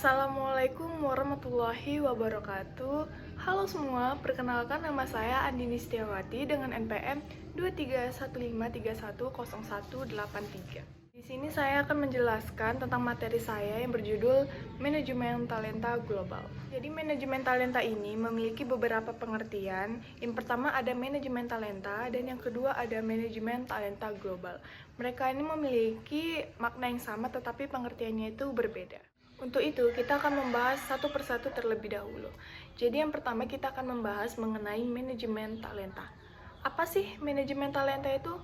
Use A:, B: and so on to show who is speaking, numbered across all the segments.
A: Assalamualaikum warahmatullahi wabarakatuh. Halo semua, perkenalkan nama saya Andini Setiawati dengan NPM 23153100183. Di sini saya akan menjelaskan tentang materi saya yang berjudul Manajemen Talenta Global. Jadi manajemen talenta ini memiliki beberapa pengertian. Yang pertama ada manajemen talenta dan yang kedua ada manajemen talenta global. Mereka ini memiliki makna yang sama tetapi pengertiannya itu berbeda. Untuk itu, kita akan membahas satu persatu terlebih dahulu. Jadi yang pertama kita akan membahas mengenai manajemen talenta. Apa sih manajemen talenta itu?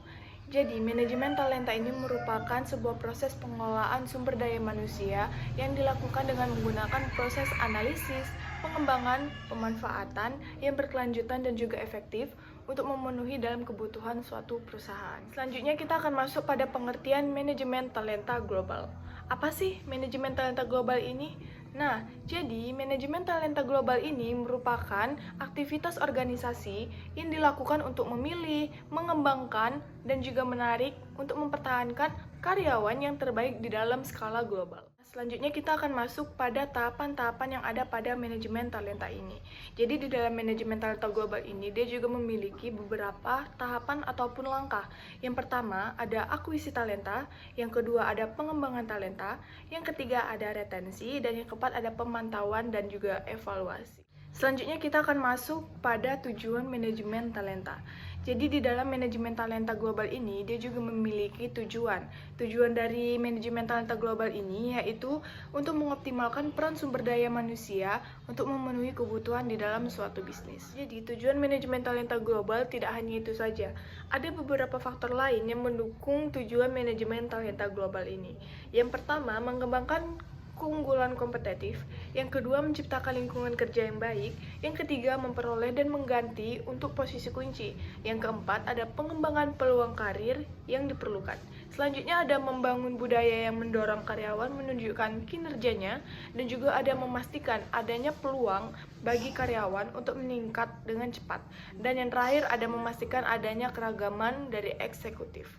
A: Jadi, manajemen talenta ini merupakan sebuah proses pengelolaan sumber daya manusia yang dilakukan dengan menggunakan proses analisis, pengembangan, pemanfaatan yang berkelanjutan dan juga efektif untuk memenuhi dalam kebutuhan suatu perusahaan. Selanjutnya kita akan masuk pada pengertian manajemen talenta global. Apa sih manajemen talenta global ini? Nah, jadi manajemen talenta global ini merupakan aktivitas organisasi yang dilakukan untuk memilih, mengembangkan, dan juga menarik untuk mempertahankan karyawan yang terbaik di dalam skala global. Selanjutnya kita akan masuk pada tahapan-tahapan yang ada pada manajemen talenta ini. Jadi di dalam manajemen talenta global ini dia juga memiliki beberapa tahapan ataupun langkah. Yang pertama ada akuisisi talenta, yang kedua ada pengembangan talenta, yang ketiga ada retensi, dan yang keempat ada pemantauan dan juga evaluasi. Selanjutnya kita akan masuk pada tujuan manajemen talenta. Jadi di dalam manajemen talenta global ini dia juga memiliki tujuan. Tujuan dari manajemen talenta global ini yaitu untuk mengoptimalkan peran sumber daya manusia untuk memenuhi kebutuhan di dalam suatu bisnis. Jadi tujuan manajemen talenta global tidak hanya itu saja. Ada beberapa faktor lain yang mendukung tujuan manajemen talenta global ini. Yang pertama, mengembangkan keunggulan kompetitif, yang kedua menciptakan lingkungan kerja yang baik, yang ketiga memperoleh dan mengganti untuk posisi kunci, yang keempat ada pengembangan peluang karir yang diperlukan. Selanjutnya ada membangun budaya yang mendorong karyawan menunjukkan kinerjanya dan juga ada memastikan adanya peluang bagi karyawan untuk meningkat dengan cepat. Dan yang terakhir ada memastikan adanya keragaman dari eksekutif.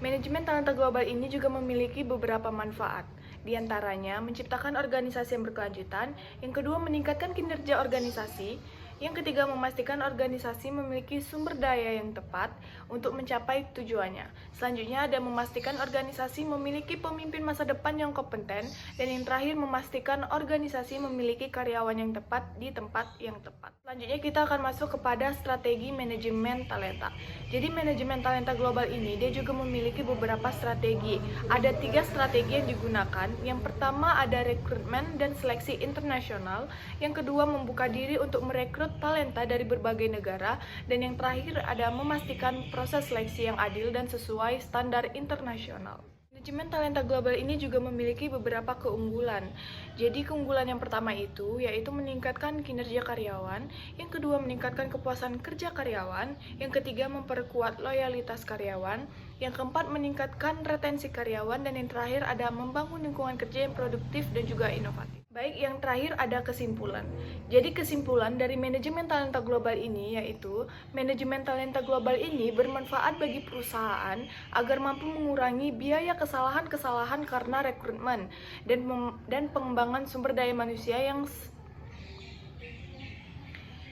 A: Manajemen talenta global ini juga memiliki beberapa manfaat. Di antaranya, menciptakan organisasi yang berkelanjutan, yang kedua meningkatkan kinerja organisasi, yang ketiga memastikan organisasi memiliki sumber daya yang tepat untuk mencapai tujuannya. Selanjutnya ada memastikan organisasi memiliki pemimpin masa depan yang kompeten, dan yang terakhir memastikan organisasi memiliki karyawan yang tepat di tempat yang tepat. Selanjutnya kita akan masuk kepada strategi manajemen talenta. Jadi manajemen talenta global ini dia juga memiliki beberapa strategi. Ada 3 strategi yang digunakan. Yang pertama ada rekrutmen dan seleksi internasional. Yang kedua membuka diri untuk merekrut talenta dari berbagai negara, dan yang terakhir ada memastikan proses seleksi yang adil dan sesuai standar internasional. Manajemen talenta global ini juga memiliki beberapa keunggulan. Jadi keunggulan yang pertama itu yaitu meningkatkan kinerja karyawan, yang kedua meningkatkan kepuasan kerja karyawan, yang ketiga memperkuat loyalitas karyawan, yang keempat meningkatkan retensi karyawan, dan yang terakhir ada membangun lingkungan kerja yang produktif dan juga inovatif. Baik, yang terakhir ada kesimpulan. Jadi kesimpulan dari manajemen talenta global ini yaitu manajemen talenta global ini bermanfaat bagi perusahaan agar mampu mengurangi biaya kesalahan-kesalahan karena rekrutmen dan pengembangan sumber daya manusia yang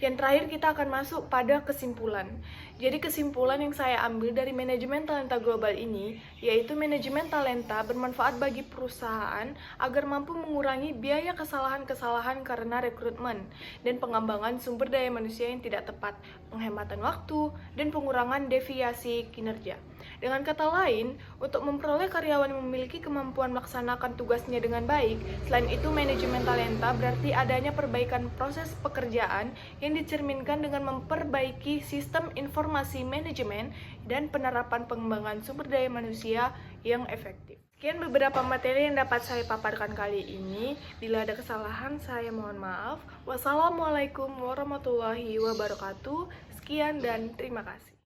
A: terakhir kita akan masuk pada kesimpulan. Jadi kesimpulan yang saya ambil dari manajemen talenta global ini yaitu manajemen talenta bermanfaat bagi perusahaan agar mampu mengurangi biaya kesalahan-kesalahan karena rekrutmen dan pengembangan sumber daya manusia yang tidak tepat, penghematan waktu, dan pengurangan deviasi kinerja. Dengan kata lain, untuk memperoleh karyawan yang memiliki kemampuan melaksanakan tugasnya dengan baik, selain itu manajemen talenta berarti adanya perbaikan proses pekerjaan yang dicerminkan dengan memperbaiki sistem informasi manajemen dan penerapan pengembangan sumber daya manusia yang efektif. Sekian beberapa materi yang dapat saya paparkan kali ini. Bila ada kesalahan, saya mohon maaf. Wassalamualaikum warahmatullahi wabarakatuh. Sekian dan terima kasih.